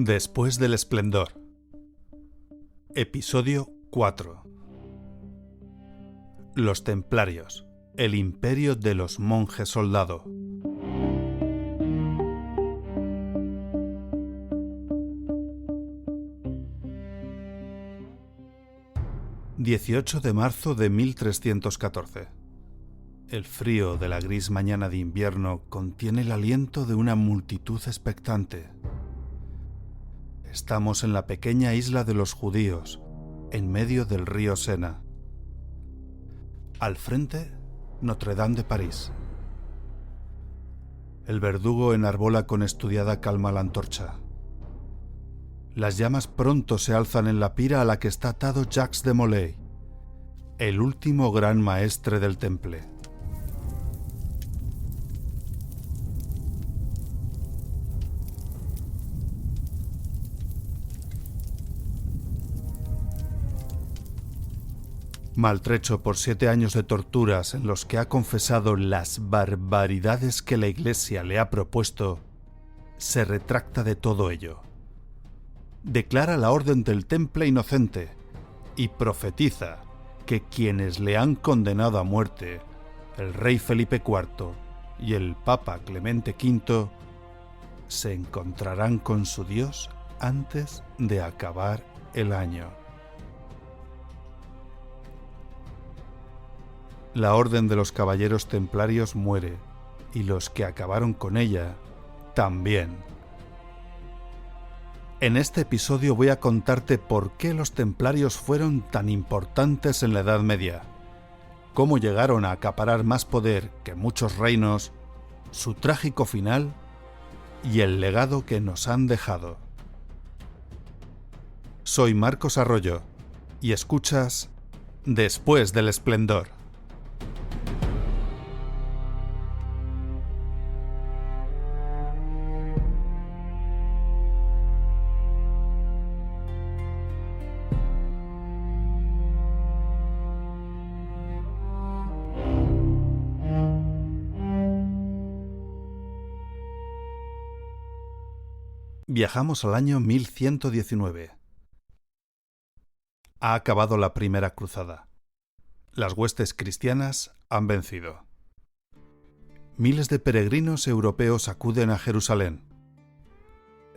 Después del esplendor. Episodio 4. Los Templarios. El imperio de los monjes soldado. ...18 de marzo de 1314. El frío de la gris mañana de invierno contiene el aliento de una multitud expectante. Estamos en la pequeña isla de los judíos, en medio del río Sena. Al frente, Notre Dame de París. El verdugo enarbola con estudiada calma la antorcha. Las llamas pronto se alzan en la pira a la que está atado Jacques de Molay, el último gran maestre del Temple. Maltrecho por 7 años de torturas en los que ha confesado las barbaridades que la Iglesia le ha propuesto, se retracta de todo ello. Declara la Orden del Temple inocente y profetiza que quienes le han condenado a muerte, el rey Felipe IV y el Papa Clemente V, se encontrarán con su Dios antes de acabar el año. La Orden de los Caballeros Templarios muere, y los que acabaron con ella, también. En este episodio voy a contarte por qué los Templarios fueron tan importantes en la Edad Media, cómo llegaron a acaparar más poder que muchos reinos, su trágico final y el legado que nos han dejado. Soy Marcos Arroyo, y escuchas Después del esplendor. Viajamos al año 1119. Ha acabado la primera cruzada. Las huestes cristianas han vencido. Miles de peregrinos europeos acuden a Jerusalén.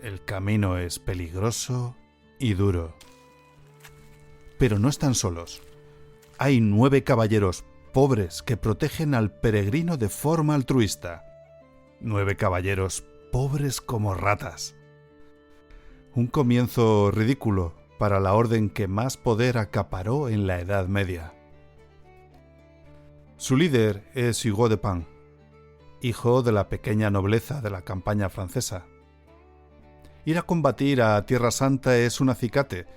El camino es peligroso y duro. Pero no están solos. Hay 9 caballeros pobres que protegen al peregrino de forma altruista. 9 caballeros pobres como ratas. Un comienzo ridículo para la orden que más poder acaparó en la Edad Media. Su líder es Hugo de Pin, hijo de la pequeña nobleza de la campaña francesa. Ir a combatir a Tierra Santa es un acicate,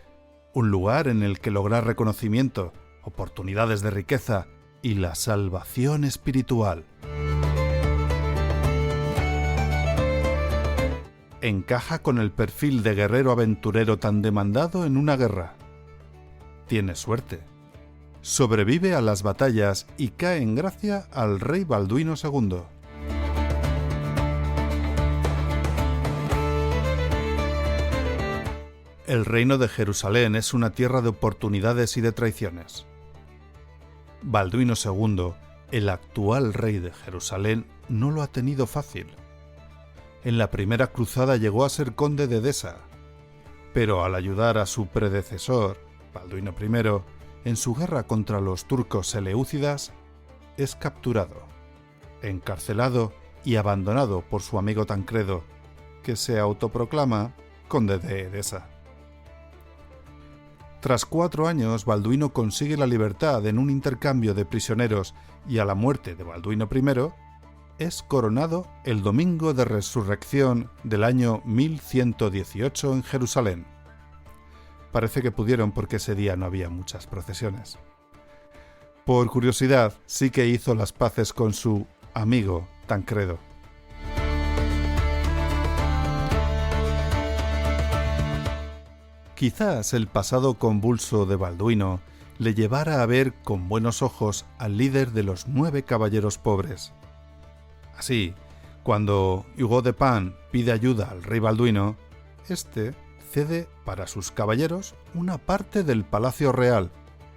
un lugar en el que lograr reconocimiento, oportunidades de riqueza y la salvación espiritual. Encaja con el perfil de guerrero aventurero tan demandado en una guerra. Tiene suerte. Sobrevive a las batallas y cae en gracia al rey Balduino II. El reino de Jerusalén es una tierra de oportunidades y de traiciones. Balduino II, el actual rey de Jerusalén, no lo ha tenido fácil. En la primera cruzada llegó a ser conde de Edesa, pero al ayudar a su predecesor, Balduino I, en su guerra contra los turcos seleúcidas, es capturado, encarcelado y abandonado por su amigo Tancredo, que se autoproclama conde de Edesa. Tras 4 años, Balduino consigue la libertad en un intercambio de prisioneros y a la muerte de Balduino I, es coronado el domingo de resurrección del año 1118 en Jerusalén. Parece que pudieron porque ese día no había muchas procesiones. Por curiosidad, sí que hizo las paces con su amigo Tancredo. Quizás el pasado convulso de Balduino le llevara a ver con buenos ojos al líder de los 9 caballeros pobres. Así, cuando Hugo de Pin pide ayuda al rey Balduino, este cede para sus caballeros una parte del Palacio Real,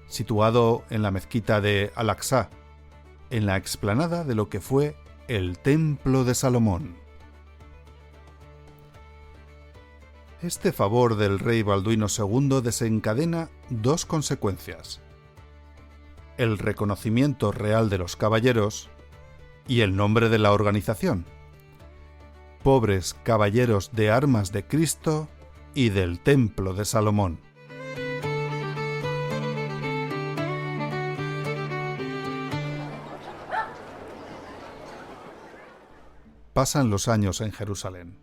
situado en la mezquita de Al-Aqsa, en la explanada de lo que fue el Templo de Salomón. Este favor del rey Balduino II desencadena dos consecuencias: el reconocimiento real de los caballeros y el nombre de la organización: Pobres Caballeros de Armas de Cristo y del Templo de Salomón. Pasan los años en Jerusalén.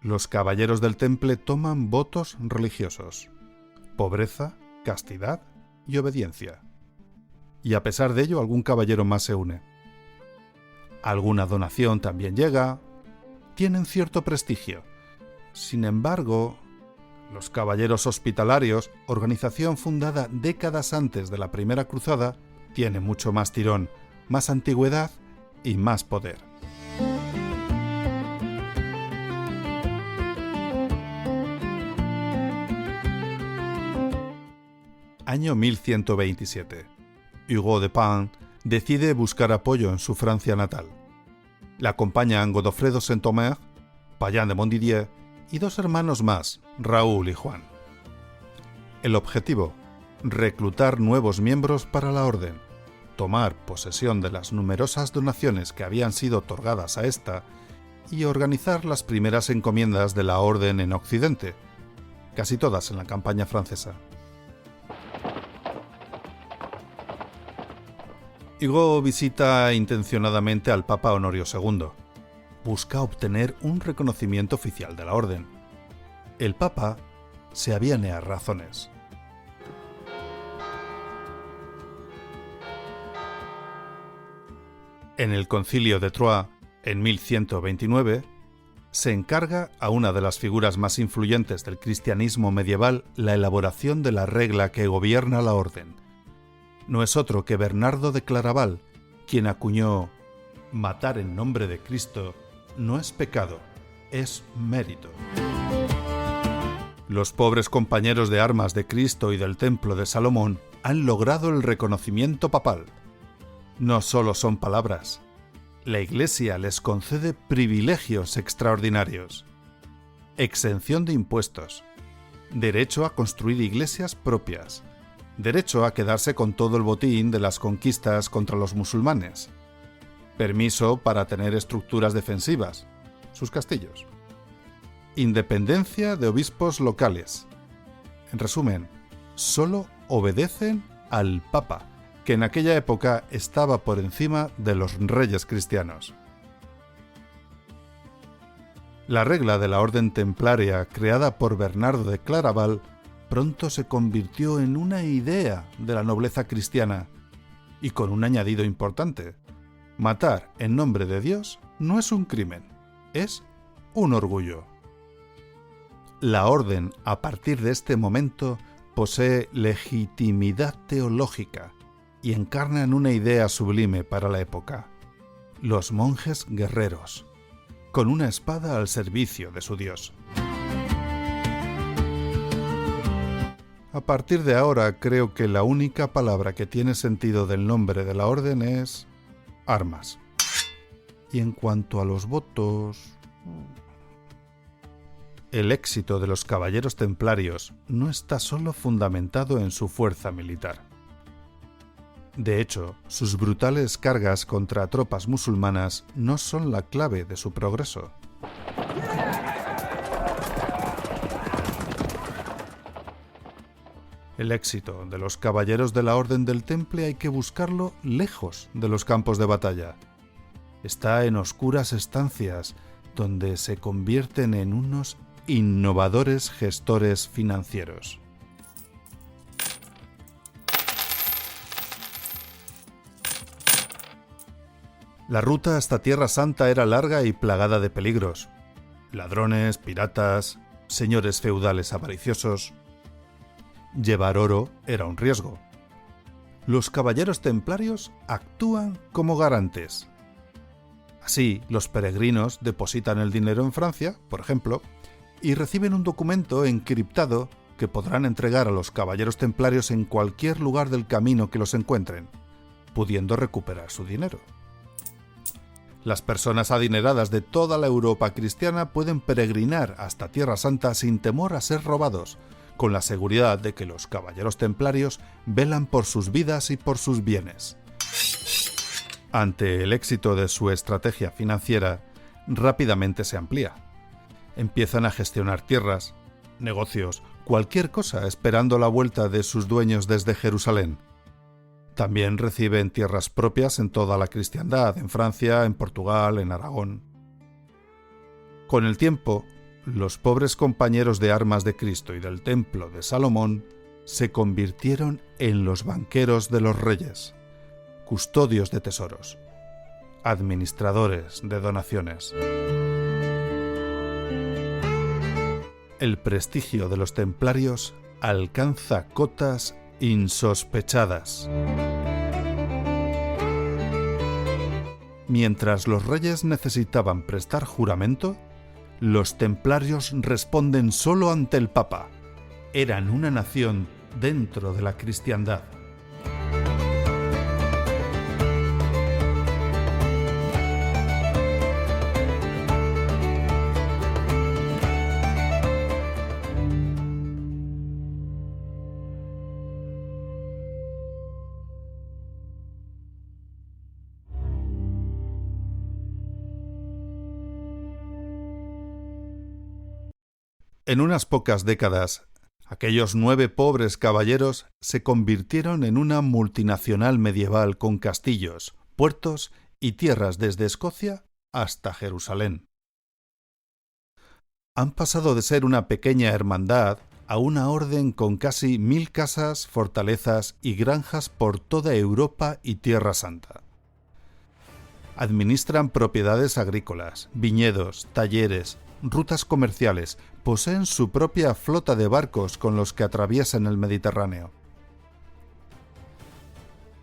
Los caballeros del Temple toman votos religiosos: pobreza, castidad y obediencia. Y a pesar de ello, algún caballero más se une. Alguna donación también llega. Tienen cierto prestigio. Sin embargo, los Caballeros Hospitalarios, organización fundada décadas antes de la Primera Cruzada, tiene mucho más tirón, más antigüedad y más poder. Año 1127. Hugo de Pin decide buscar apoyo en su Francia natal. Le acompañan Godofredo Saint-Omer, Payan de Montdidier y dos hermanos más, Raúl y Juan. El objetivo: reclutar nuevos miembros para la orden, tomar posesión de las numerosas donaciones que habían sido otorgadas a esta y organizar las primeras encomiendas de la orden en Occidente, casi todas en la campaña francesa. Hugo visita intencionadamente al Papa Honorio II. Busca obtener un reconocimiento oficial de la orden. El Papa se aviene a razones. En el Concilio de Troyes, en 1129, se encarga a una de las figuras más influyentes del cristianismo medieval la elaboración de la regla que gobierna la orden. No es otro que Bernardo de Claraval, quien acuñó: matar en nombre de Cristo no es pecado, es mérito. Los pobres compañeros de armas de Cristo y del Templo de Salomón han logrado el reconocimiento papal. No solo son palabras. La Iglesia les concede privilegios extraordinarios: exención de impuestos, derecho a construir iglesias propias, derecho a quedarse con todo el botín de las conquistas contra los musulmanes, permiso para tener estructuras defensivas, sus castillos, independencia de obispos locales. En resumen, solo obedecen al Papa, que en aquella época estaba por encima de los reyes cristianos. La regla de la orden templaria creada por Bernardo de Claraval pronto se convirtió en una idea de la nobleza cristiana, y con un añadido importante: matar en nombre de Dios no es un crimen, es un orgullo. La orden, a partir de este momento, posee legitimidad teológica y encarna en una idea sublime para la época: los monjes guerreros, con una espada al servicio de su Dios. A partir de ahora, creo que la única palabra que tiene sentido del nombre de la orden es armas. Y en cuanto a los votos... El éxito de los caballeros templarios no está solo fundamentado en su fuerza militar. De hecho, sus brutales cargas contra tropas musulmanas no son la clave de su progreso. El éxito de los caballeros de la Orden del Temple hay que buscarlo lejos de los campos de batalla. Está en oscuras estancias donde se convierten en unos innovadores gestores financieros. La ruta hasta Tierra Santa era larga y plagada de peligros: ladrones, piratas, señores feudales avariciosos. Llevar oro era un riesgo. Los caballeros templarios actúan como garantes. Así, los peregrinos depositan el dinero en Francia, por ejemplo, y reciben un documento encriptado que podrán entregar a los caballeros templarios en cualquier lugar del camino que los encuentren, pudiendo recuperar su dinero. Las personas adineradas de toda la Europa cristiana pueden peregrinar hasta Tierra Santa sin temor a ser robados, con la seguridad de que los caballeros templarios velan por sus vidas y por sus bienes. Ante el éxito de su estrategia financiera, rápidamente se amplía. Empiezan a gestionar tierras, negocios, cualquier cosa esperando la vuelta de sus dueños desde Jerusalén. También reciben tierras propias en toda la cristiandad, en Francia, en Portugal, en Aragón. Con el tiempo, los pobres compañeros de armas de Cristo y del templo de Salomón se convirtieron en los banqueros de los reyes, custodios de tesoros, administradores de donaciones. El prestigio de los templarios alcanza cotas insospechadas. Mientras los reyes necesitaban prestar juramento, los templarios responden solo ante el Papa. Eran una nación dentro de la cristiandad. En unas pocas décadas, aquellos 9 pobres caballeros se convirtieron en una multinacional medieval con castillos, puertos y tierras desde Escocia hasta Jerusalén. Han pasado de ser una pequeña hermandad a una orden con casi 1000 casas, fortalezas y granjas por toda Europa y Tierra Santa. Administran propiedades agrícolas, viñedos, talleres, rutas comerciales, poseen su propia flota de barcos con los que atraviesan el Mediterráneo.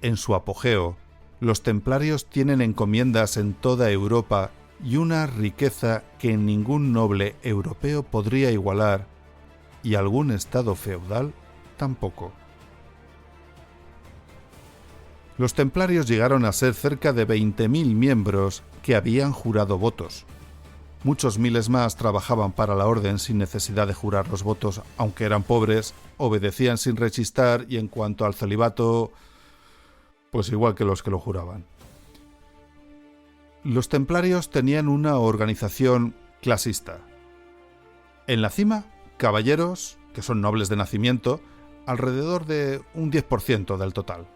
En su apogeo, los templarios tienen encomiendas en toda Europa y una riqueza que ningún noble europeo podría igualar, y algún estado feudal tampoco. Los templarios llegaron a ser cerca de 20.000 miembros que habían jurado votos. Muchos miles más trabajaban para la orden sin necesidad de jurar los votos, aunque eran pobres, obedecían sin rechistar y en cuanto al celibato, pues igual que los que lo juraban. Los templarios tenían una organización clasista. En la cima, caballeros, que son nobles de nacimiento, alrededor de un 10% del total.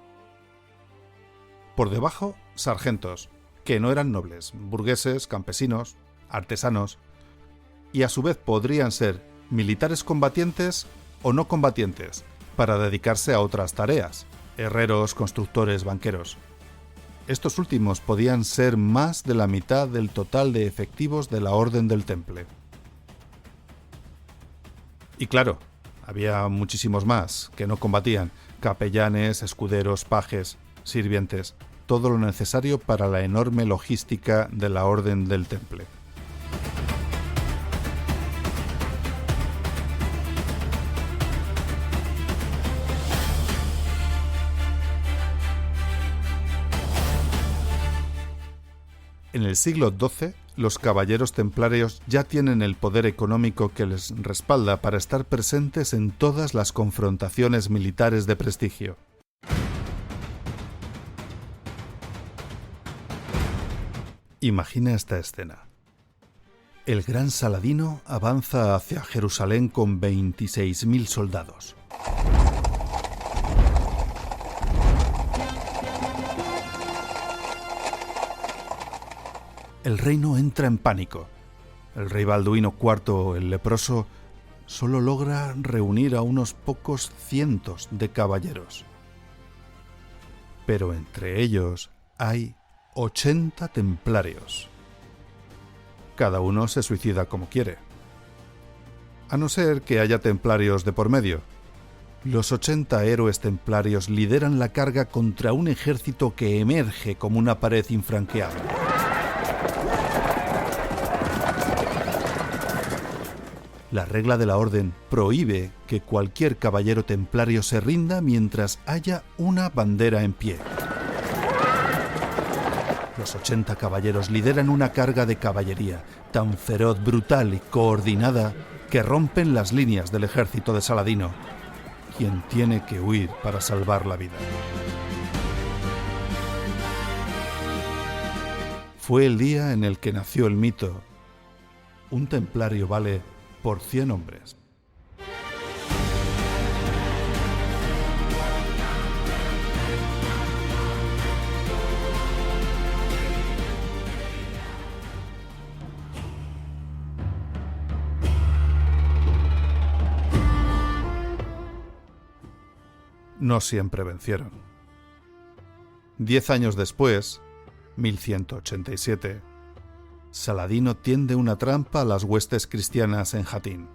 Por debajo, sargentos, que no eran nobles, burgueses, campesinos, artesanos, y a su vez podrían ser militares combatientes o no combatientes, para dedicarse a otras tareas, herreros, constructores, banqueros. Estos últimos podían ser más de la mitad del total de efectivos de la Orden del Temple. Y claro, había muchísimos más que no combatían, capellanes, escuderos, pajes, sirvientes, todo lo necesario para la enorme logística de la Orden del Temple. En el siglo XII, los caballeros templarios ya tienen el poder económico que les respalda para estar presentes en todas las confrontaciones militares de prestigio. Imagina esta escena. El gran Saladino avanza hacia Jerusalén con 26.000 soldados. El reino entra en pánico. El rey Balduino IV, el leproso, solo logra reunir a unos pocos cientos de caballeros. Pero entre ellos hay 80 templarios. Cada uno se suicida como quiere. A no ser que haya templarios de por medio. Los 80 héroes templarios lideran la carga contra un ejército que emerge como una pared infranqueable. La regla de la orden prohíbe que cualquier caballero templario se rinda mientras haya una bandera en pie. Los 80 caballeros lideran una carga de caballería tan feroz, brutal y coordinada que rompen las líneas del ejército de Saladino, quien tiene que huir para salvar la vida. Fue el día en el que nació el mito: un templario vale por 100 hombres. No siempre vencieron. 10 años después, 1187, Saladino tiende una trampa a las huestes cristianas en Hattin.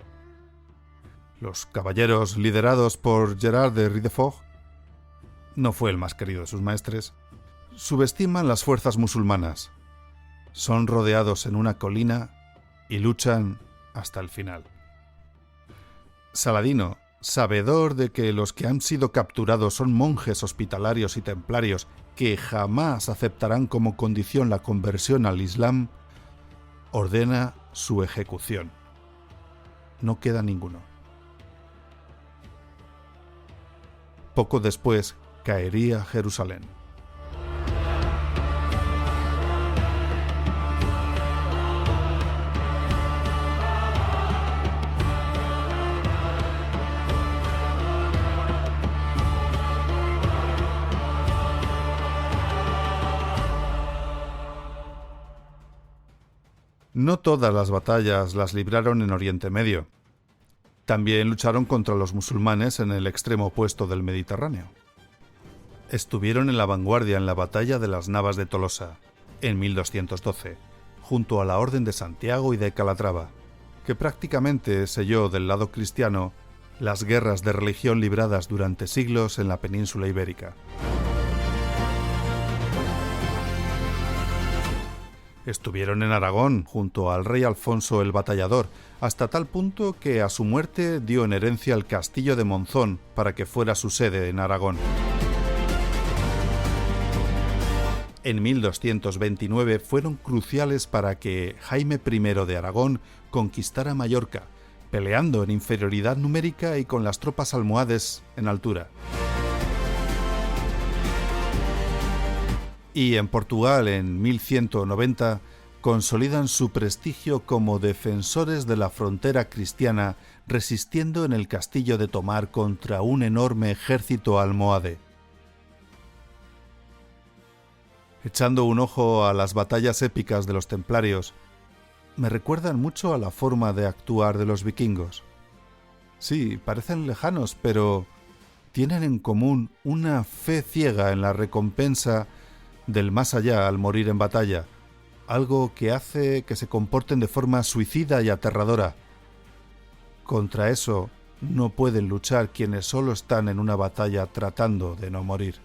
Los caballeros liderados por Gerard de Ridefort, no fue el más querido de sus maestres, subestiman las fuerzas musulmanas. Son rodeados en una colina y luchan hasta el final. Saladino, sabedor de que los que han sido capturados son monjes hospitalarios y templarios que jamás aceptarán como condición la conversión al Islam, ordena su ejecución. No queda ninguno. Poco después caería Jerusalén. No todas las batallas las libraron en Oriente Medio. También lucharon contra los musulmanes en el extremo opuesto del Mediterráneo. Estuvieron en la vanguardia en la batalla de las Navas de Tolosa, en 1212, junto a la Orden de Santiago y de Calatrava, que prácticamente selló del lado cristiano las guerras de religión libradas durante siglos en la península ibérica. Estuvieron en Aragón junto al rey Alfonso el Batallador, hasta tal punto que a su muerte dio en herencia el castillo de Monzón para que fuera su sede en Aragón. En 1229 fueron cruciales para que Jaime I de Aragón conquistara Mallorca, peleando en inferioridad numérica y con las tropas almohades en altura. Y en Portugal, en 1190, consolidan su prestigio como defensores de la frontera cristiana, resistiendo en el castillo de Tomar contra un enorme ejército almohade. Echando un ojo a las batallas épicas de los templarios, me recuerdan mucho a la forma de actuar de los vikingos. Sí, parecen lejanos, pero tienen en común una fe ciega en la recompensa del más allá al morir en batalla, algo que hace que se comporten de forma suicida y aterradora. Contra eso no pueden luchar quienes solo están en una batalla tratando de no morir.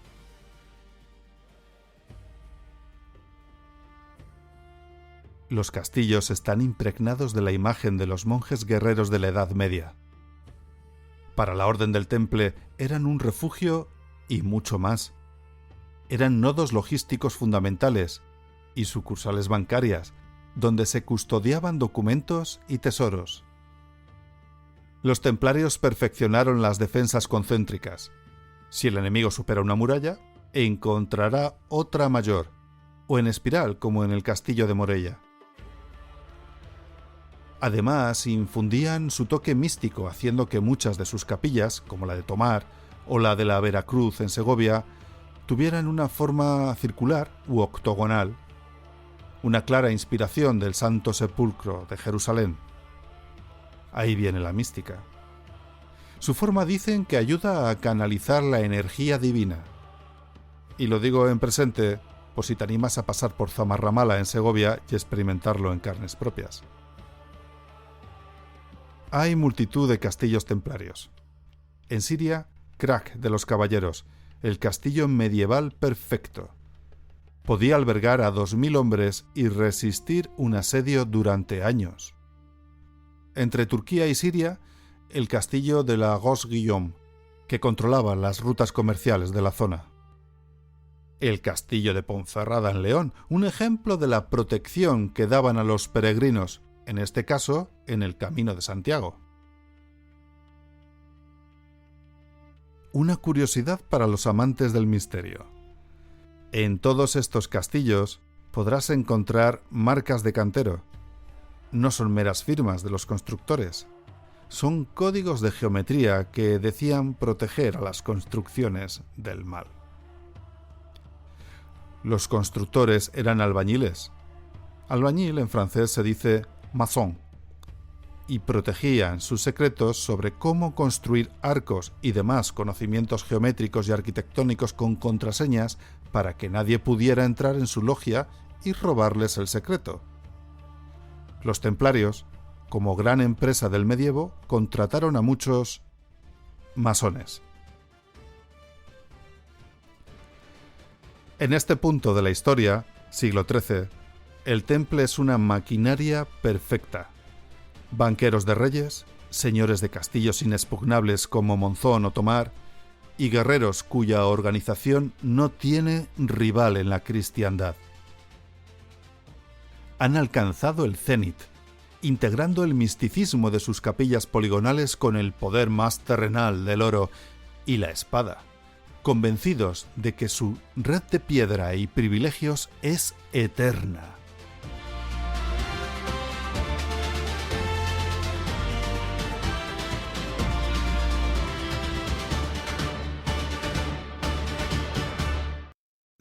Los castillos están impregnados de la imagen de los monjes guerreros de la Edad Media. Para la Orden del Temple eran un refugio y mucho más. Eran nodos logísticos fundamentales y sucursales bancarias, donde se custodiaban documentos y tesoros. Los templarios perfeccionaron las defensas concéntricas. Si el enemigo supera una muralla, encontrará otra mayor, o en espiral, como en el castillo de Morella. Además, infundían su toque místico, haciendo que muchas de sus capillas, como la de Tomar o la de la Veracruz en Segovia, tuvieran una forma circular u octogonal, una clara inspiración del Santo Sepulcro de Jerusalén. Ahí viene la mística. Su forma dicen que ayuda a canalizar la energía divina. Y lo digo en presente, por si te animas a pasar por Zamarramala en Segovia y experimentarlo en carnes propias. Hay multitud de castillos templarios. En Siria, Krak de los Caballeros, el castillo medieval perfecto. Podía albergar a 2000 hombres y resistir un asedio durante años. entre Turquía y Siria, el castillo de la Roche-Guillaume, que controlaba las rutas comerciales de la zona. El castillo de Ponferrada en León, un ejemplo de la protección que daban a los peregrinos, en este caso, en el Camino de Santiago. Una curiosidad para los amantes del misterio. En todos estos castillos podrás encontrar marcas de cantero. No son meras firmas de los constructores. Son códigos de geometría que decían proteger a las construcciones del mal. Los constructores eran albañiles. Albañil en francés se dice maçon. Y protegían sus secretos sobre cómo construir arcos y demás conocimientos geométricos y arquitectónicos con contraseñas para que nadie pudiera entrar en su logia y robarles el secreto. Los templarios, como gran empresa del medievo, contrataron a muchos masones. En este punto de la historia, siglo XIII, el temple es una maquinaria perfecta. Banqueros de reyes, señores de castillos inexpugnables como Monzón o Tomar, y guerreros cuya organización no tiene rival en la cristiandad. Han alcanzado el cenit, integrando el misticismo de sus capillas poligonales con el poder más terrenal del oro y la espada, convencidos de que su red de piedra y privilegios es eterna.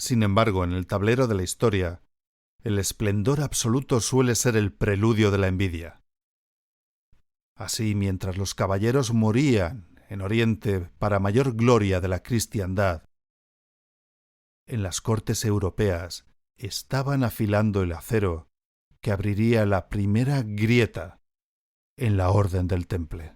Sin embargo, en el tablero de la historia, el esplendor absoluto suele ser el preludio de la envidia. Así, mientras los caballeros morían en Oriente para mayor gloria de la cristiandad, en las cortes europeas estaban afilando el acero que abriría la primera grieta en la Orden del Temple.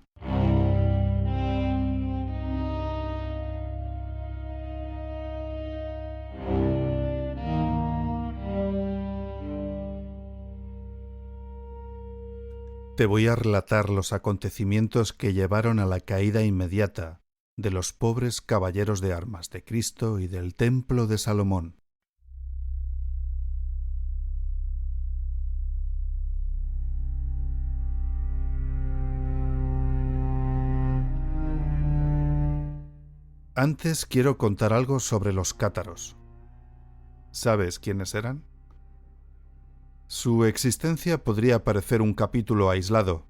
Te voy a relatar los acontecimientos que llevaron a la caída inmediata de los pobres caballeros de armas de Cristo y del Templo de Salomón. Antes quiero contar algo sobre los cátaros. ¿Sabes quiénes eran? Su existencia podría parecer un capítulo aislado.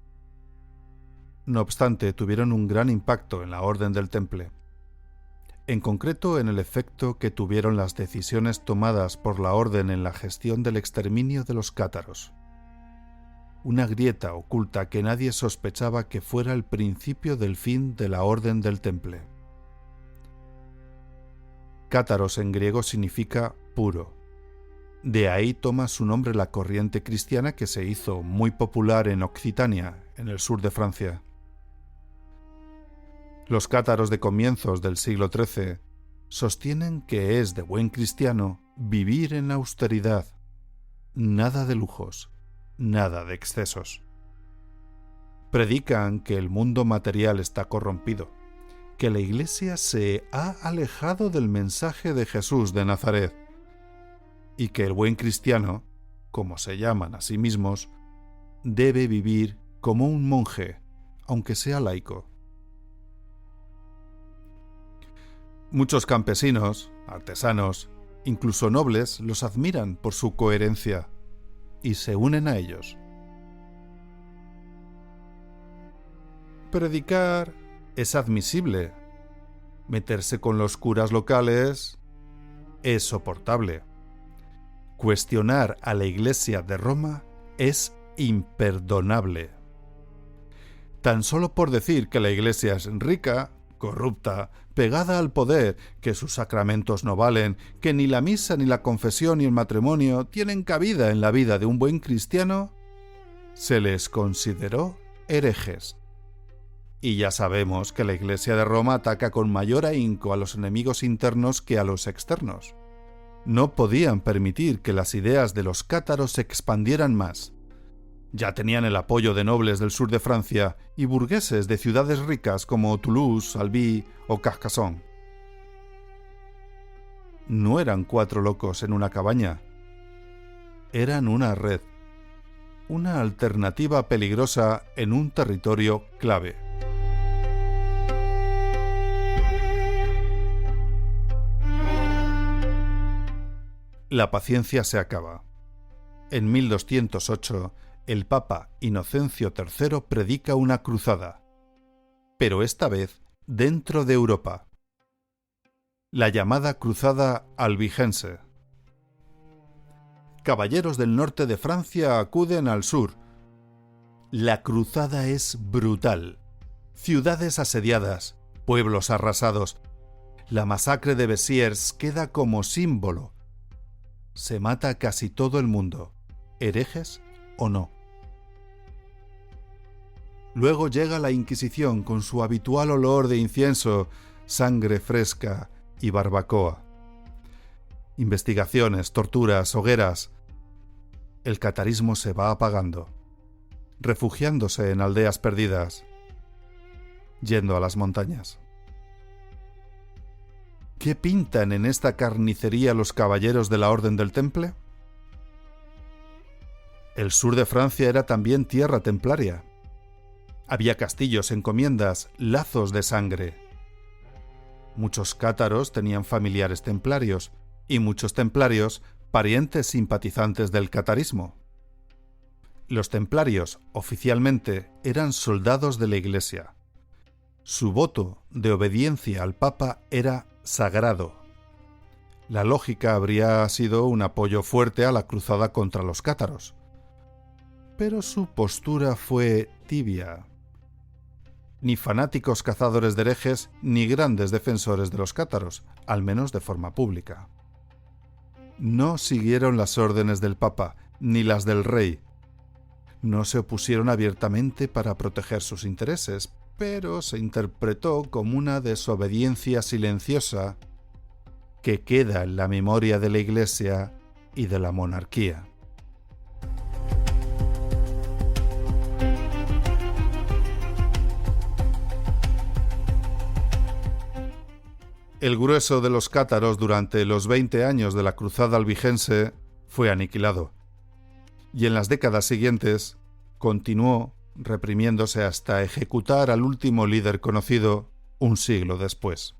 No obstante, tuvieron un gran impacto en la Orden del Temple. En concreto, en el efecto que tuvieron las decisiones tomadas por la Orden en la gestión del exterminio de los cátaros. Una grieta oculta que nadie sospechaba que fuera el principio del fin de la Orden del Temple. Cátaros en griego significa puro. De ahí toma su nombre la corriente cristiana que se hizo muy popular en Occitania, en el sur de Francia. Los cátaros de comienzos del siglo XIII sostienen que es de buen cristiano vivir en austeridad, nada de lujos, nada de excesos. Predican que el mundo material está corrompido, que la Iglesia se ha alejado del mensaje de Jesús de Nazaret, y que el buen cristiano, como se llaman a sí mismos, debe vivir como un monje, aunque sea laico. Muchos campesinos, artesanos, incluso nobles, los admiran por su coherencia y se unen a ellos. Predicar es admisible. Meterse con los curas locales es soportable. Cuestionar a la Iglesia de Roma es imperdonable. Tan solo por decir que la Iglesia es rica, corrupta, pegada al poder, que sus sacramentos no valen, que ni la misa, ni la confesión, ni el matrimonio tienen cabida en la vida de un buen cristiano, se les consideró herejes. Y ya sabemos que la Iglesia de Roma ataca con mayor ahínco a los enemigos internos que a los externos. No podían permitir que las ideas de los cátaros se expandieran más. Ya tenían el apoyo de nobles del sur de Francia y burgueses de ciudades ricas como Toulouse, Albi o Carcassonne. No eran 4 locos en una cabaña. Eran una red. Una alternativa peligrosa en un territorio clave. La paciencia se acaba. En 1208, el Papa Inocencio III predica una cruzada, pero esta vez dentro de Europa. La llamada Cruzada Albigense. Caballeros del norte de Francia acuden al sur. La cruzada es brutal. Ciudades asediadas, pueblos arrasados. La masacre de Besiers queda como símbolo. Se mata a casi todo el mundo, herejes o no. Luego llega la Inquisición con su habitual olor de incienso, sangre fresca y barbacoa. Investigaciones, torturas, hogueras. El catarismo se va apagando, refugiándose en aldeas perdidas, yendo a las montañas. ¿Qué pintan en esta carnicería los caballeros de la Orden del Temple? El sur de Francia era también tierra templaria. Había castillos, encomiendas, lazos de sangre. Muchos cátaros tenían familiares templarios y muchos templarios parientes simpatizantes del catarismo. Los templarios, oficialmente, eran soldados de la Iglesia. Su voto de obediencia al Papa era sagrado. La lógica habría sido un apoyo fuerte a la cruzada contra los cátaros. Pero su postura fue tibia. Ni fanáticos cazadores de herejes, ni grandes defensores de los cátaros, al menos de forma pública. No siguieron las órdenes del Papa, ni las del rey. No se opusieron abiertamente para proteger sus intereses, pero se interpretó como una desobediencia silenciosa que queda en la memoria de la Iglesia y de la monarquía. El grueso de los cátaros durante los 20 años de la Cruzada Albigense fue aniquilado, y en las décadas siguientes continuó reprimiéndose hasta ejecutar al último líder conocido un siglo después.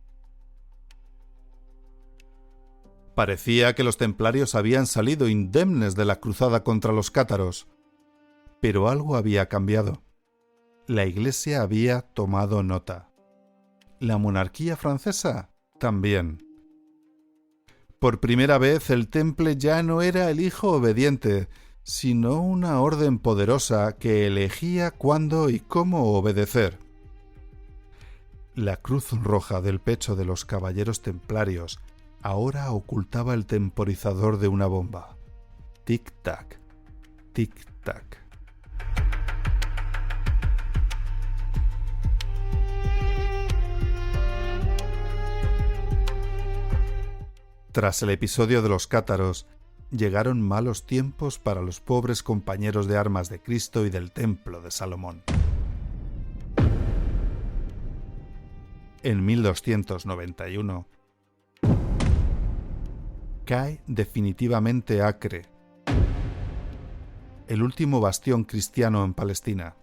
Parecía que los templarios habían salido indemnes de la cruzada contra los cátaros, pero algo había cambiado. La Iglesia había tomado nota. La monarquía francesa también. Por primera vez el Temple ya no era el hijo obediente, sino una orden poderosa que elegía cuándo y cómo obedecer. La cruz roja del pecho de los caballeros templarios ahora ocultaba el temporizador de una bomba. Tic-tac, tic-tac. Tras el episodio de los cátaros, llegaron malos tiempos para los pobres compañeros de armas de Cristo y del Templo de Salomón. En 1291, cae definitivamente Acre, el último bastión cristiano en Palestina.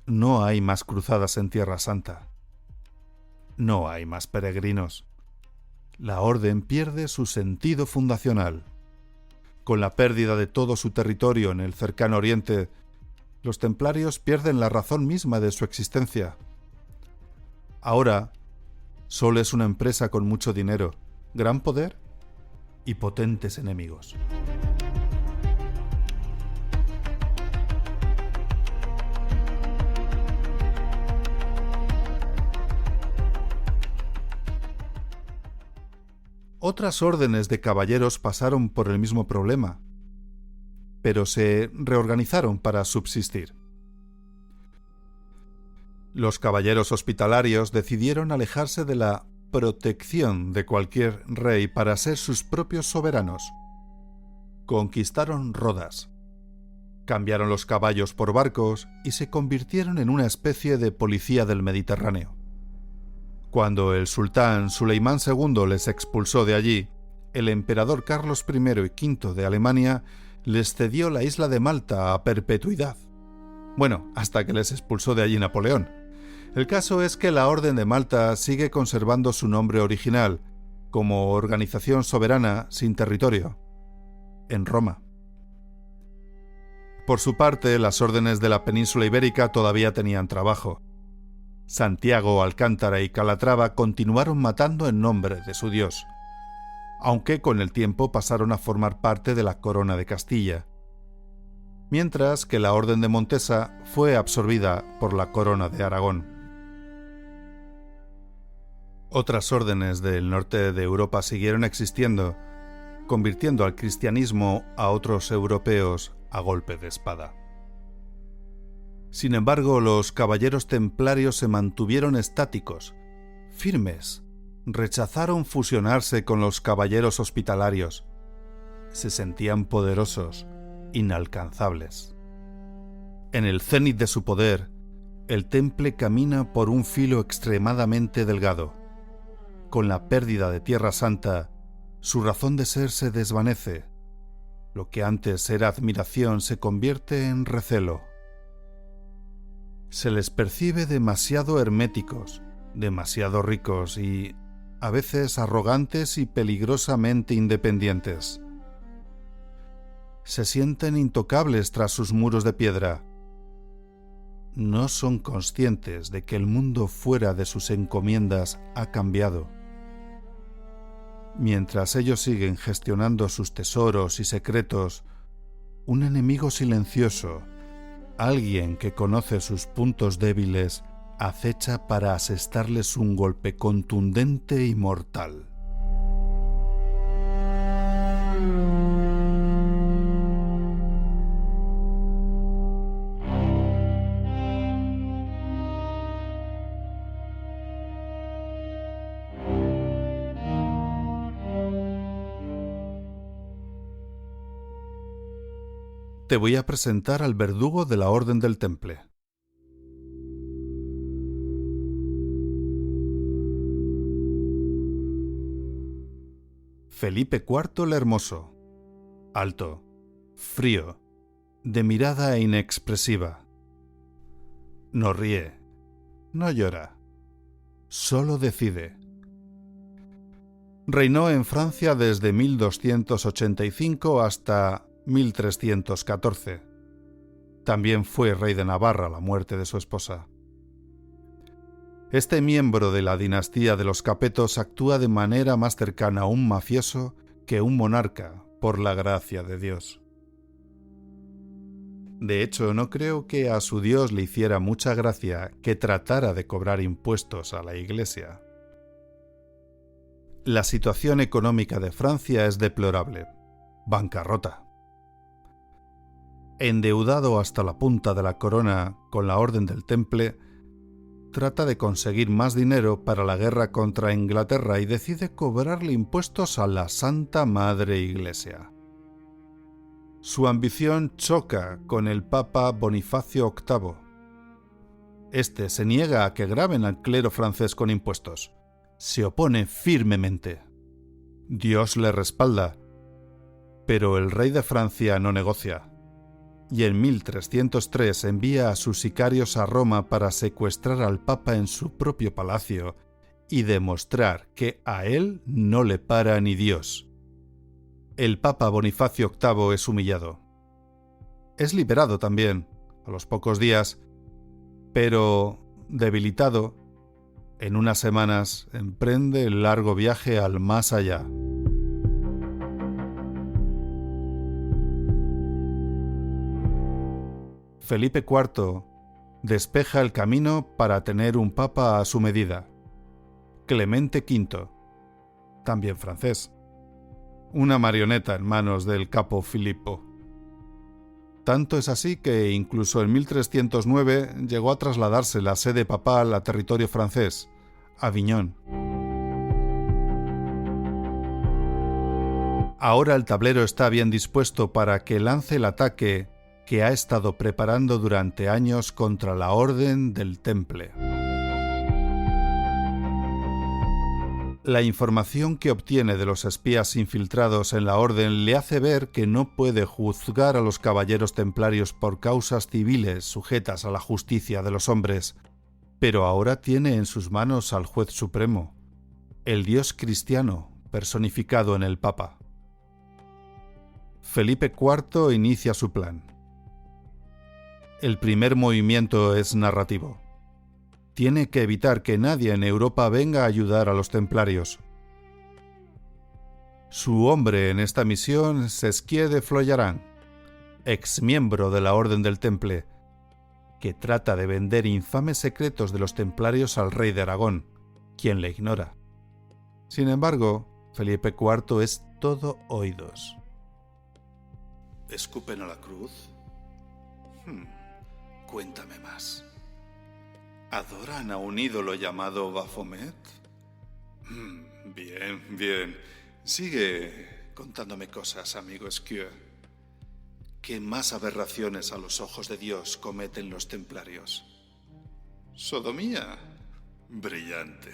No hay más cruzadas en Tierra Santa. No hay más peregrinos. La orden pierde su sentido fundacional. Con la pérdida de todo su territorio en el cercano Oriente, los templarios pierden la razón misma de su existencia. Ahora, solo es una empresa con mucho dinero, gran poder y potentes enemigos. Otras órdenes de caballeros pasaron por el mismo problema, pero se reorganizaron para subsistir. Los caballeros hospitalarios decidieron alejarse de la protección de cualquier rey para ser sus propios soberanos. conquistaron Rodas, cambiaron los caballos por barcos y se convirtieron en una especie de policía del Mediterráneo. Cuando el sultán Suleimán II les expulsó de allí, el emperador Carlos I y V de Alemania les cedió la isla de Malta a perpetuidad. Bueno, hasta que les expulsó de allí Napoleón. El caso es que la Orden de Malta sigue conservando su nombre original, como organización soberana sin territorio, en Roma. Por su parte, las órdenes de la península ibérica todavía tenían trabajo. Santiago, Alcántara y Calatrava continuaron matando en nombre de su dios, aunque con el tiempo pasaron a formar parte de la Corona de Castilla, mientras que la Orden de Montesa fue absorbida por la Corona de Aragón. Otras órdenes del norte de Europa siguieron existiendo, convirtiendo al cristianismo a otros europeos a golpe de espada. Sin embargo, los caballeros templarios se mantuvieron estáticos, firmes, rechazaron fusionarse con los caballeros hospitalarios. Se sentían poderosos, inalcanzables. En el cénit de su poder, el Temple camina por un filo extremadamente delgado. Con la pérdida de Tierra Santa, su razón de ser se desvanece. Lo que antes era admiración se convierte en recelo. Se les percibe demasiado herméticos, demasiado ricos y, a veces, arrogantes y peligrosamente independientes. Se sienten intocables tras sus muros de piedra. No son conscientes de que el mundo fuera de sus encomiendas ha cambiado. Mientras ellos siguen gestionando sus tesoros y secretos, un enemigo silencioso, alguien que conoce sus puntos débiles, acecha para asestarles un golpe contundente y mortal. Te voy a presentar al verdugo de la Orden del Temple. Felipe IV el Hermoso. Alto, frío, de mirada inexpresiva. No ríe, no llora, solo decide. Reinó en Francia desde 1285 hasta 1314. También fue rey de Navarra a la muerte de su esposa. Este miembro de la dinastía de los Capetos actúa de manera más cercana a un mafioso que un monarca, por la gracia de Dios. De hecho, no creo que a su Dios le hiciera mucha gracia que tratara de cobrar impuestos a la Iglesia. La situación económica de Francia es deplorable. Bancarrota. Endeudado hasta la punta de la corona con la Orden del Temple, trata de conseguir más dinero para la guerra contra Inglaterra y decide cobrarle impuestos a la Santa Madre Iglesia. Su ambición choca con el Papa Bonifacio VIII. Este se niega a que graben al clero francés con impuestos. Se opone firmemente. Dios le respalda, pero el rey de Francia no negocia. Y en 1303 envía a sus sicarios a Roma para secuestrar al Papa en su propio palacio y demostrar que a él no le para ni Dios. El Papa Bonifacio VIII es humillado. Es liberado también, a los pocos días, pero, debilitado, en unas semanas emprende el largo viaje al más allá. Felipe IV despeja el camino para tener un papa a su medida. Clemente V, también francés. Una marioneta en manos del capo Filippo. Tanto es así que incluso en 1309 llegó a trasladarse la sede papal a territorio francés, Aviñón. Ahora el tablero está bien dispuesto para que lance el ataque que ha estado preparando durante años contra la Orden del Temple. La información que obtiene de los espías infiltrados en la Orden le hace ver que no puede juzgar a los caballeros templarios por causas civiles sujetas a la justicia de los hombres, pero ahora tiene en sus manos al juez supremo, el Dios cristiano personificado en el Papa. Felipe IV inicia su plan. El primer movimiento es narrativo. Tiene que evitar que nadie en Europa venga a ayudar a los templarios. Su hombre en esta misión es Sesquier de Floyarán, ex miembro de la Orden del Temple, que trata de vender infames secretos de los templarios al rey de Aragón, quien le ignora. Sin embargo, Felipe IV es todo oídos. ¿Escupen a la cruz? Cuéntame más. ¿Adoran a un ídolo llamado Baphomet? Bien. Sigue contándome cosas, amigo Sesquier. ¿Qué más aberraciones a los ojos de Dios cometen los templarios? ¿Sodomía? Brillante.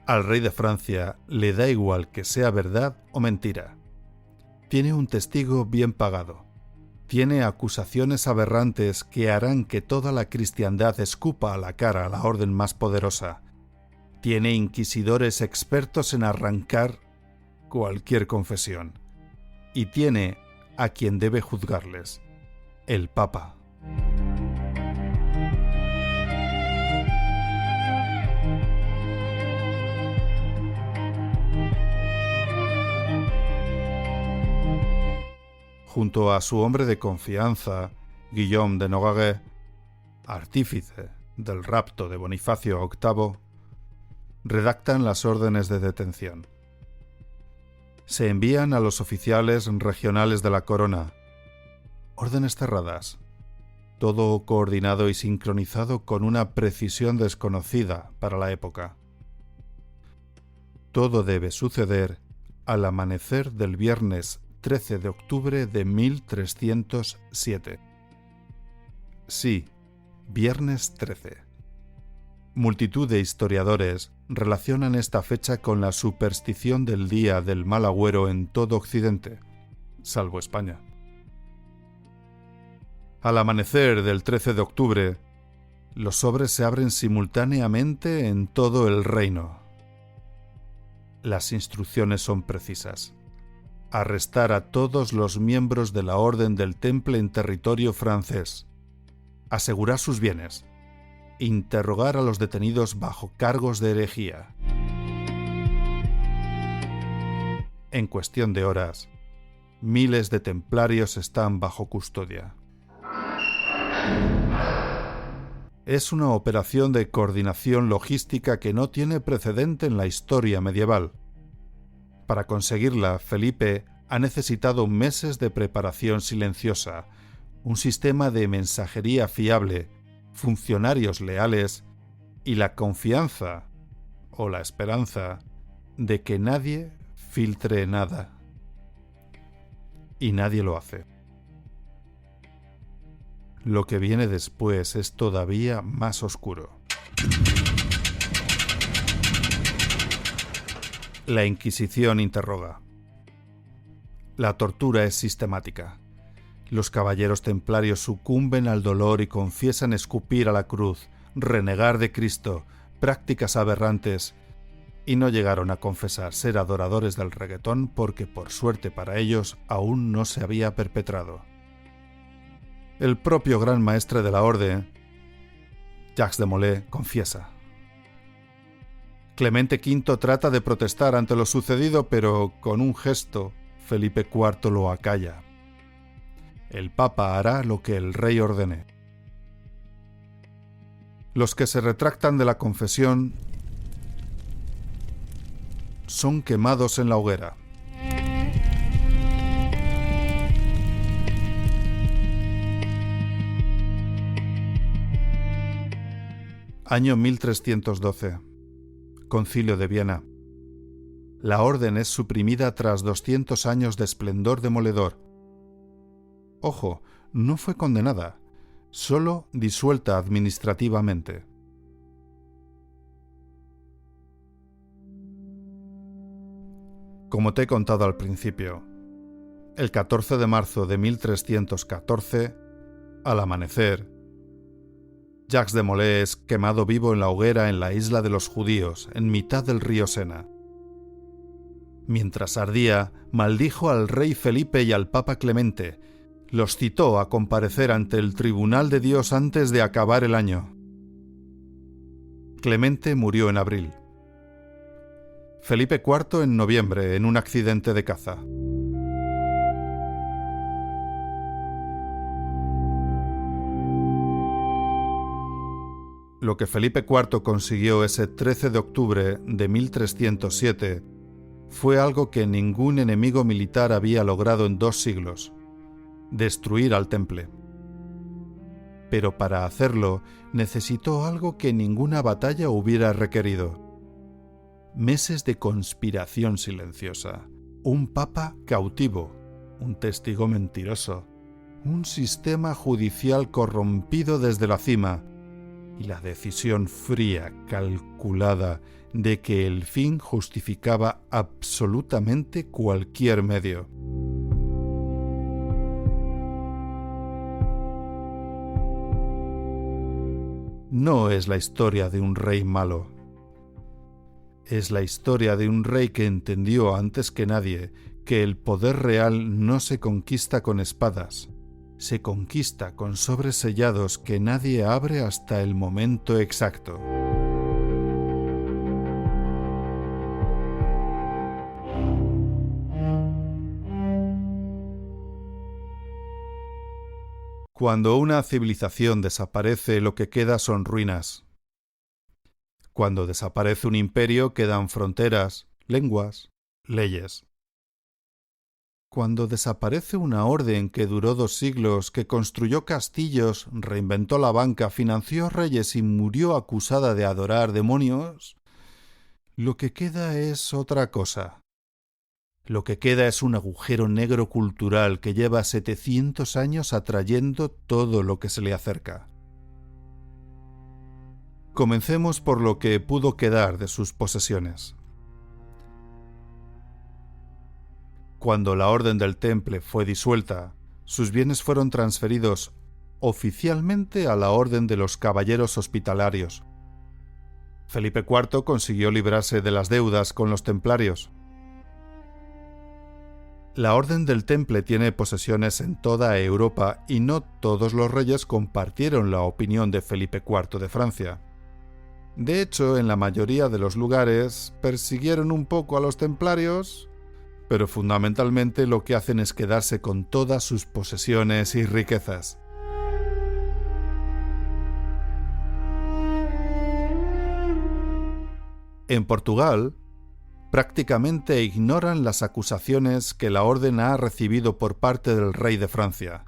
Al rey de Francia le da igual que sea verdad o mentira. Tiene un testigo bien pagado. Tiene acusaciones aberrantes que harán que toda la cristiandad escupa a la cara a la orden más poderosa. Tiene inquisidores expertos en arrancar cualquier confesión. Y tiene a quien debe juzgarles, el Papa. Junto a su hombre de confianza, Guillaume de Nogaret, artífice del rapto de Bonifacio VIII, redactan las órdenes de detención. Se envían a los oficiales regionales de la corona. Órdenes cerradas. Todo coordinado y sincronizado con una precisión desconocida para la época. Todo debe suceder al amanecer del viernes 13 de octubre de 1307. Sí, viernes 13. Multitud de historiadores relacionan esta fecha con la superstición del día del mal agüero en todo Occidente, salvo España. Al amanecer del 13 de octubre, los sobres se abren simultáneamente en todo el reino. Las instrucciones son precisas. Arrestar a todos los miembros de la Orden del Temple en territorio francés. Asegurar sus bienes. Interrogar a los detenidos bajo cargos de herejía. En cuestión de horas, miles de templarios están bajo custodia. Es una operación de coordinación logística que no tiene precedente en la historia medieval. Para conseguirla, Felipe ha necesitado meses de preparación silenciosa, un sistema de mensajería fiable, funcionarios leales y la confianza o la esperanza de que nadie filtre nada. Y nadie lo hace. Lo que viene después es todavía más oscuro. La Inquisición interroga. La tortura es sistemática. Los caballeros templarios sucumben al dolor y confiesan escupir a la cruz, renegar de Cristo, prácticas aberrantes, y no llegaron a confesar ser adoradores del reggaetón porque, por suerte para ellos, aún no se había perpetrado. El propio gran maestre de la orden, Jacques de Molay, confiesa. Clemente V trata de protestar ante lo sucedido, pero con un gesto, Felipe IV lo acalla. El Papa hará lo que el rey ordene. Los que se retractan de la confesión son quemados en la hoguera. Año 1312. Concilio de Viena. la orden es suprimida tras 200 años de esplendor demoledor. Ojo, no fue condenada, solo disuelta administrativamente. Como te he contado al principio, el 14 de marzo de 1314, al amanecer, Jacques de Molay es quemado vivo en la hoguera en la isla de los judíos, en mitad del río Sena. Mientras ardía, maldijo al rey Felipe y al papa Clemente, los citó a comparecer ante el tribunal de Dios antes de acabar el año. Clemente murió en abril. Felipe IV en noviembre, en un accidente de caza. Lo que Felipe IV consiguió ese 13 de octubre de 1307 fue algo que ningún enemigo militar había logrado en 2 siglos: destruir al Temple. Pero para hacerlo necesitó algo que ninguna batalla hubiera requerido: meses de conspiración silenciosa, un papa cautivo, un testigo mentiroso, un sistema judicial corrompido desde la cima, y la decisión fría, calculada, de que el fin justificaba absolutamente cualquier medio. No es la historia de un rey malo. Es la historia de un rey que entendió antes que nadie que el poder real no se conquista con espadas, se conquista con sobres sellados que nadie abre hasta el momento exacto. Cuando una civilización desaparece, lo que queda son ruinas. Cuando desaparece un imperio, quedan fronteras, lenguas, leyes. Cuando desaparece una orden que duró 2 siglos, que construyó castillos, reinventó la banca, financió reyes y murió acusada de adorar demonios, lo que queda es otra cosa. Lo que queda es un agujero negro cultural que lleva 700 años atrayendo todo lo que se le acerca. Comencemos por lo que pudo quedar de sus posesiones. Cuando la Orden del Temple fue disuelta, sus bienes fueron transferidos oficialmente a la Orden de los Caballeros Hospitalarios. Felipe IV consiguió librarse de las deudas con los templarios. La Orden del Temple tiene posesiones en toda Europa y no todos los reyes compartieron la opinión de Felipe IV de Francia. De hecho, en la mayoría de los lugares persiguieron un poco a los templarios, pero fundamentalmente lo que hacen es quedarse con todas sus posesiones y riquezas. En Portugal, prácticamente ignoran las acusaciones que la orden ha recibido por parte del rey de Francia,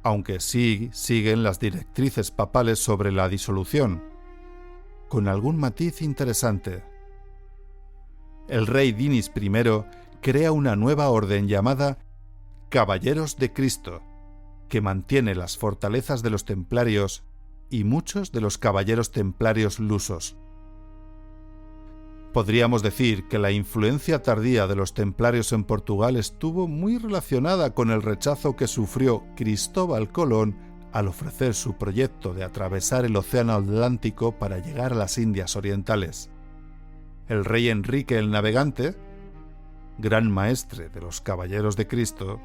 aunque sí siguen las directrices papales sobre la disolución, con algún matiz interesante. El rey Dinis I crea una nueva orden llamada Caballeros de Cristo, que mantiene las fortalezas de los templarios y muchos de los caballeros templarios lusos. Podríamos decir que la influencia tardía de los templarios en Portugal estuvo muy relacionada con el rechazo que sufrió Cristóbal Colón al ofrecer su proyecto de atravesar el Océano Atlántico para llegar a las Indias Orientales. El rey Enrique el Navegante, gran maestre de los Caballeros de Cristo,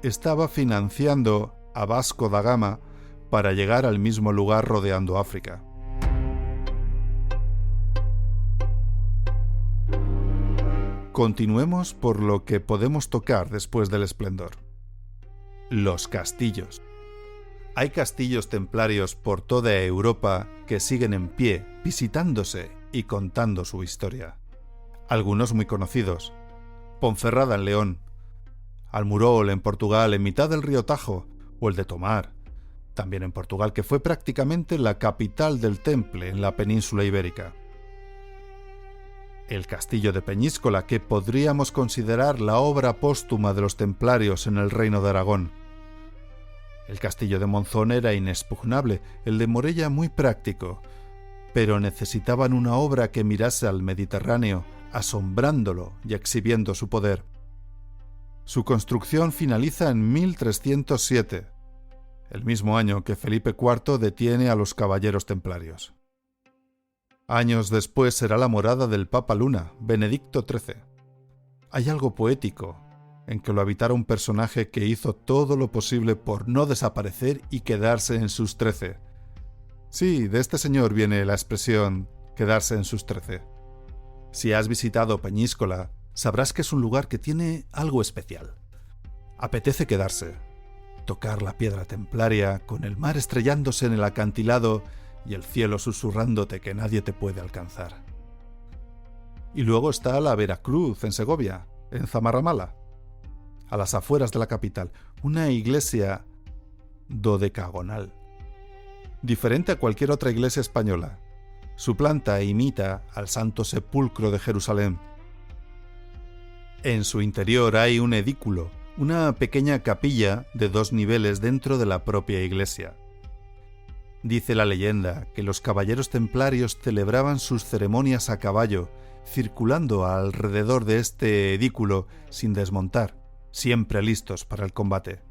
estaba financiando a Vasco da Gama para llegar al mismo lugar rodeando África. Continuemos por lo que podemos tocar después del esplendor. Los castillos. Hay castillos templarios por toda Europa que siguen en pie, visitándose y contando su historia. Algunos muy conocidos: Ponferrada en León, Almurol en Portugal, en mitad del río Tajo, o el de Tomar, también en Portugal, que fue prácticamente la capital del Temple en la península ibérica. el castillo de Peñíscola, que podríamos considerar la obra póstuma de los templarios en el reino de Aragón. El castillo de Monzón era inexpugnable, el de Morella muy práctico, pero necesitaban una obra que mirase al Mediterráneo, asombrándolo y exhibiendo su poder. Su construcción finaliza en 1307, el mismo año que Felipe IV detiene a los caballeros templarios. Años después será la morada del Papa Luna, Benedicto XIII. Hay algo poético en que lo habitara un personaje que hizo todo lo posible por no desaparecer y quedarse en sus 13. Sí, de este señor viene la expresión quedarse en sus 13. Si has visitado Peñíscola, sabrás que es un lugar que tiene algo especial. Apetece quedarse, tocar la piedra templaria, con el mar estrellándose en el acantilado y el cielo susurrándote que nadie te puede alcanzar. Y luego está la Veracruz, en Segovia, en Zamarramala, a las afueras de la capital, una iglesia dodecagonal, diferente a cualquier otra iglesia española. Su planta imita al Santo Sepulcro de Jerusalén. En su interior hay un edículo, una pequeña capilla de 2 niveles dentro de la propia iglesia. Dice la leyenda que los caballeros templarios celebraban sus ceremonias a caballo, circulando alrededor de este edículo sin desmontar, siempre listos para el combate.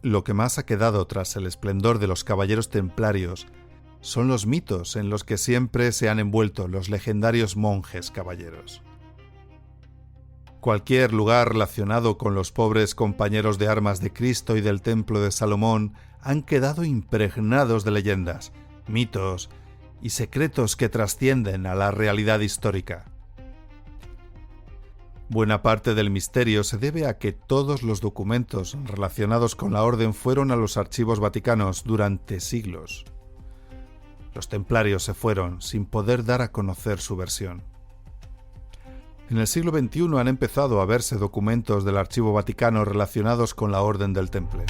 Lo que más ha quedado tras el esplendor de los caballeros templarios son los mitos en los que siempre se han envuelto los legendarios monjes caballeros. Cualquier lugar relacionado con los pobres compañeros de armas de Cristo y del Templo de Salomón han quedado impregnados de leyendas, mitos y secretos que trascienden a la realidad histórica. Buena parte del misterio se debe a que todos los documentos relacionados con la orden fueron a los archivos vaticanos durante siglos. Los templarios se fueron sin poder dar a conocer su versión. En el siglo XXI han empezado a verse documentos del Archivo Vaticano relacionados con la Orden del Temple.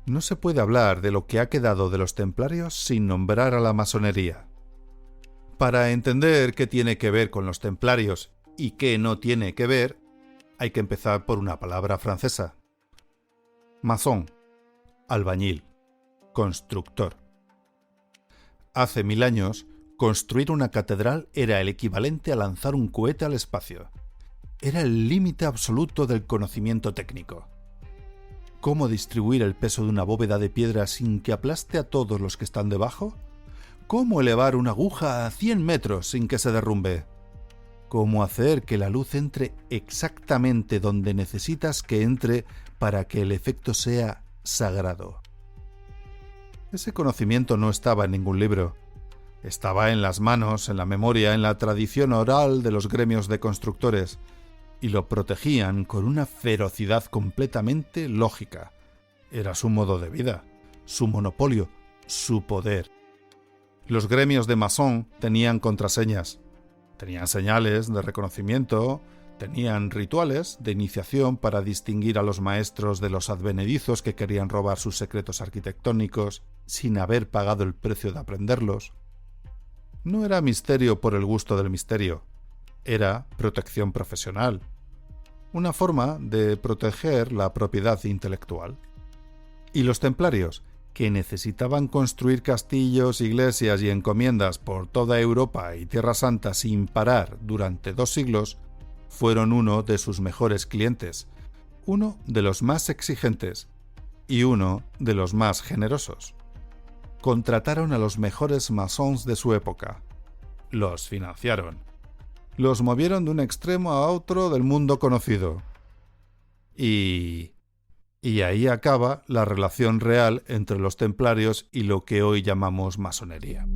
No se puede hablar de lo que ha quedado de los templarios sin nombrar a la masonería. Para entender qué tiene que ver con los templarios y qué no tiene que ver, hay que empezar por una palabra francesa. Maçon, albañil, constructor. Hace 1000 años, construir una catedral era el equivalente a lanzar un cohete al espacio. Era el límite absoluto del conocimiento técnico. ¿Cómo distribuir el peso de una bóveda de piedra sin que aplaste a todos los que están debajo? ¿Cómo elevar una aguja a 100 metros sin que se derrumbe? ¿Cómo hacer que la luz entre exactamente donde necesitas que entre para que el efecto sea sagrado? Ese conocimiento no estaba en ningún libro. Estaba en las manos, en la memoria, en la tradición oral de los gremios de constructores, y lo protegían con una ferocidad completamente lógica. Era su modo de vida, su monopolio, su poder. Los gremios de masón tenían contraseñas, tenían señales de reconocimiento, tenían rituales de iniciación para distinguir a los maestros de los advenedizos que querían robar sus secretos arquitectónicos sin haber pagado el precio de aprenderlos. No era misterio por el gusto del misterio, era protección profesional, una forma de proteger la propiedad intelectual. Y los templarios, que necesitaban construir castillos, iglesias y encomiendas por toda Europa y Tierra Santa sin parar durante 2 siglos, fueron uno de sus mejores clientes, uno de los más exigentes y uno de los más generosos. Contrataron a los mejores masons de su época, los financiaron, los movieron de un extremo a otro del mundo conocido. Y ahí acaba la relación real entre los templarios y lo que hoy llamamos masonería.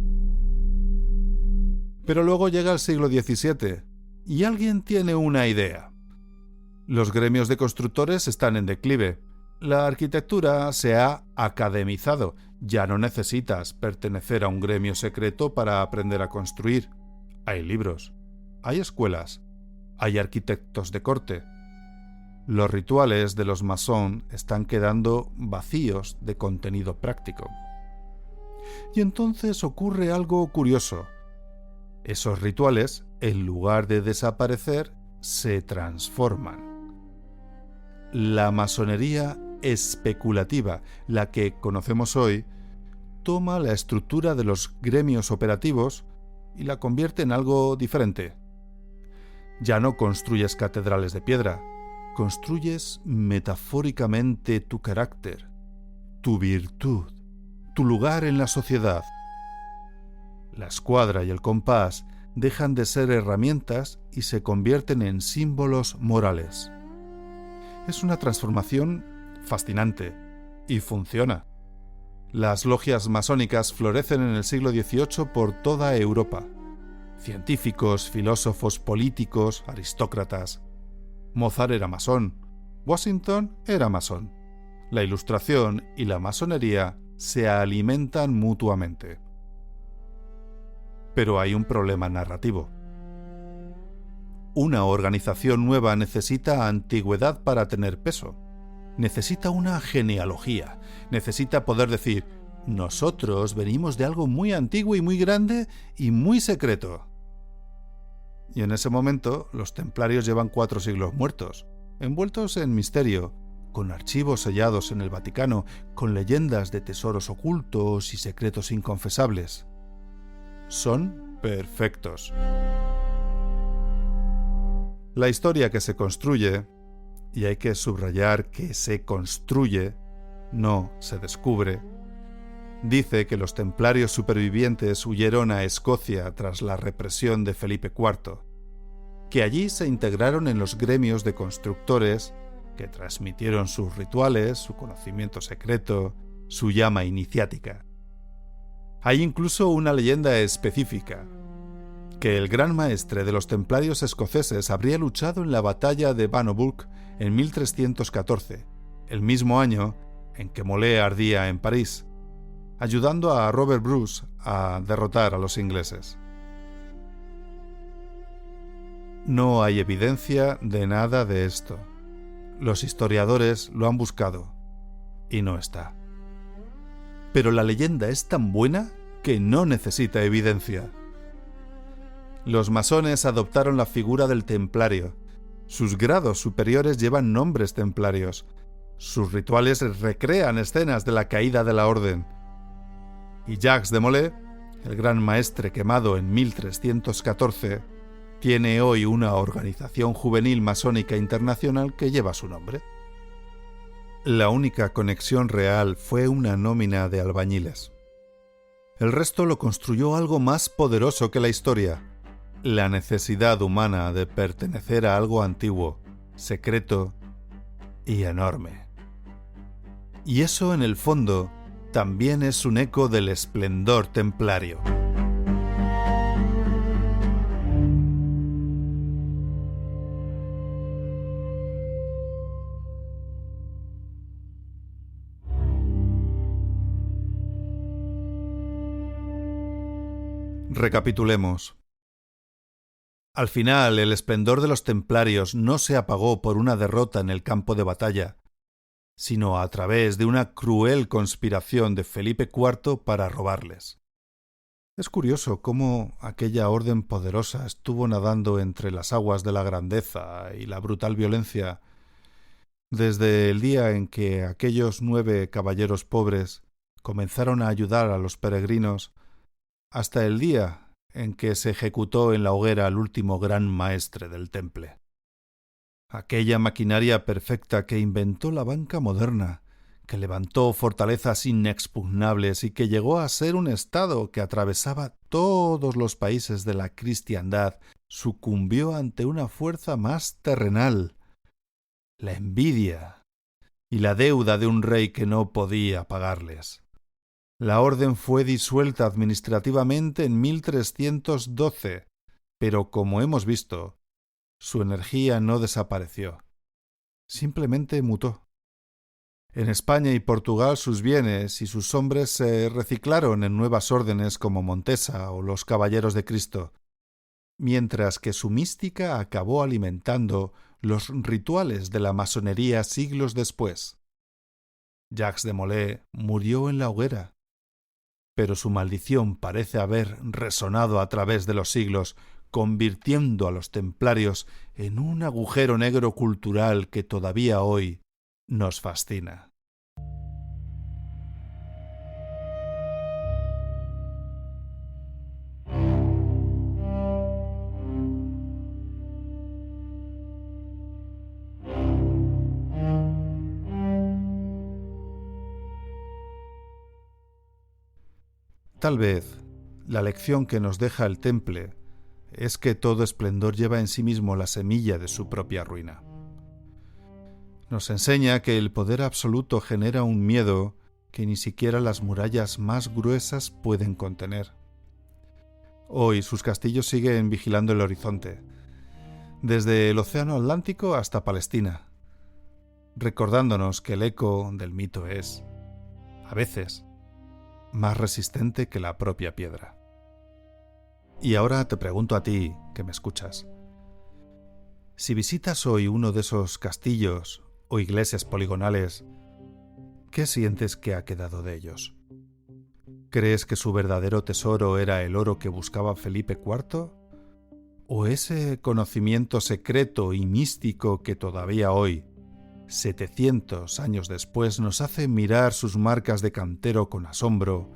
Pero luego llega el siglo XVII y alguien tiene una idea. Los gremios de constructores están en declive. La arquitectura se ha academizado Ya no necesitas pertenecer a un gremio secreto para aprender a construir. Hay libros, hay escuelas, hay arquitectos de corte. Los rituales de los masón están quedando vacíos de contenido práctico. Y entonces ocurre algo curioso. Esos rituales, en lugar de desaparecer, se transforman. La masonería especulativa, la que conocemos hoy, toma la estructura de los gremios operativos y la convierte en algo diferente. Ya no construyes catedrales de piedra, construyes metafóricamente tu carácter, tu virtud, tu lugar en la sociedad. La escuadra y el compás dejan de ser herramientas y se convierten en símbolos morales. Es una transformación fascinante y funciona. Las logias masónicas florecen en el siglo XVIII por toda Europa. Científicos, filósofos, políticos, aristócratas. Mozart era masón. Washington era masón. La Ilustración y la masonería se alimentan mutuamente. Pero hay un problema narrativo. Una organización nueva necesita antigüedad para tener peso. Necesita una genealogía. Necesita poder decir: nosotros venimos de algo muy antiguo y muy grande y muy secreto. Y en ese momento los templarios llevan 4 siglos muertos, envueltos en misterio, con archivos sellados en el Vaticano, con leyendas de tesoros ocultos y secretos inconfesables. Son perfectos. La historia que se construye, y hay que subrayar que se construye, no se descubre, dice que los templarios supervivientes huyeron a Escocia tras la represión de Felipe IV, que allí se integraron en los gremios de constructores que transmitieron sus rituales, su conocimiento secreto, su llama iniciática. Hay incluso una leyenda específica, que el gran maestre de los templarios escoceses habría luchado en la batalla de Bannockburn en 1314, el mismo año en que Molé ardía en París, ayudando a Robert Bruce a derrotar a los ingleses. No hay evidencia de nada de esto. Los historiadores lo han buscado y no está. Pero la leyenda es tan buena que no necesita evidencia. Los masones adoptaron la figura del templario. Sus grados superiores llevan nombres templarios. Sus rituales recrean escenas de la caída de la orden. Y Jacques de Molay, el gran maestre quemado en 1314, tiene hoy una organización juvenil masónica internacional que lleva su nombre. La única conexión real fue una nómina de albañiles. El resto lo construyó algo más poderoso que la historia: la necesidad humana de pertenecer a algo antiguo, secreto y enorme. Y eso, en el fondo, también es un eco del esplendor templario. Recapitulemos. Al final, el esplendor de los templarios no se apagó por una derrota en el campo de batalla, sino a través de una cruel conspiración de Felipe IV para robarles. Es curioso cómo aquella orden poderosa estuvo nadando entre las aguas de la grandeza y la brutal violencia desde el día en que aquellos 9 caballeros pobres comenzaron a ayudar a los peregrinos hasta el día en que se ejecutó en la hoguera al último gran maestre del temple. Aquella maquinaria perfecta que inventó la banca moderna, que levantó fortalezas inexpugnables y que llegó a ser un estado que atravesaba todos los países de la cristiandad, sucumbió ante una fuerza más terrenal: la envidia y la deuda de un rey que no podía pagarles. La orden fue disuelta administrativamente en 1312, pero como hemos visto, su energía no desapareció, simplemente mutó. En España y Portugal sus bienes y sus hombres se reciclaron en nuevas órdenes como Montesa o los Caballeros de Cristo, mientras que su mística acabó alimentando los rituales de la masonería siglos después. Jacques de Molay murió en la hoguera, pero su maldición parece haber resonado a través de los siglos, convirtiendo a los templarios en un agujero negro cultural que todavía hoy nos fascina. Tal vez la lección que nos deja el Temple es que todo esplendor lleva en sí mismo la semilla de su propia ruina. Nos enseña que el poder absoluto genera un miedo que ni siquiera las murallas más gruesas pueden contener. Hoy sus castillos siguen vigilando el horizonte, desde el Océano Atlántico hasta Palestina, recordándonos que el eco del mito es, a veces, más resistente que la propia piedra. Y ahora te pregunto a ti, que me escuchas, si visitas hoy uno de esos castillos o iglesias poligonales, ¿qué sientes que ha quedado de ellos? ¿Crees que su verdadero tesoro era el oro que buscaba Felipe IV? ¿O ese conocimiento secreto y místico que todavía hoy, 700 años después, nos hace mirar sus marcas de cantero con asombro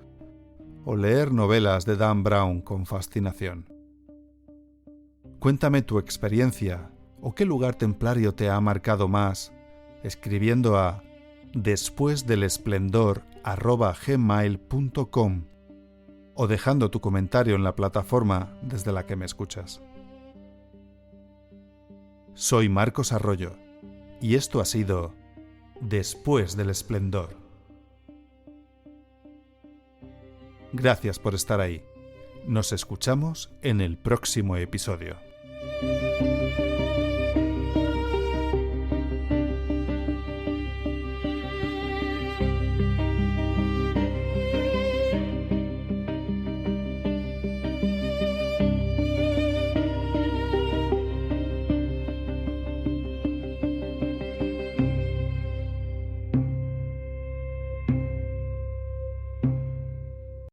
o leer novelas de Dan Brown con fascinación? Cuéntame tu experiencia o qué lugar templario te ha marcado más, escribiendo a despuesdelesplendor@gmail.com o dejando tu comentario en la plataforma desde la que me escuchas. Soy Marcos Arroyo y esto ha sido Después del Esplendor. Gracias por estar ahí. Nos escuchamos en el próximo episodio.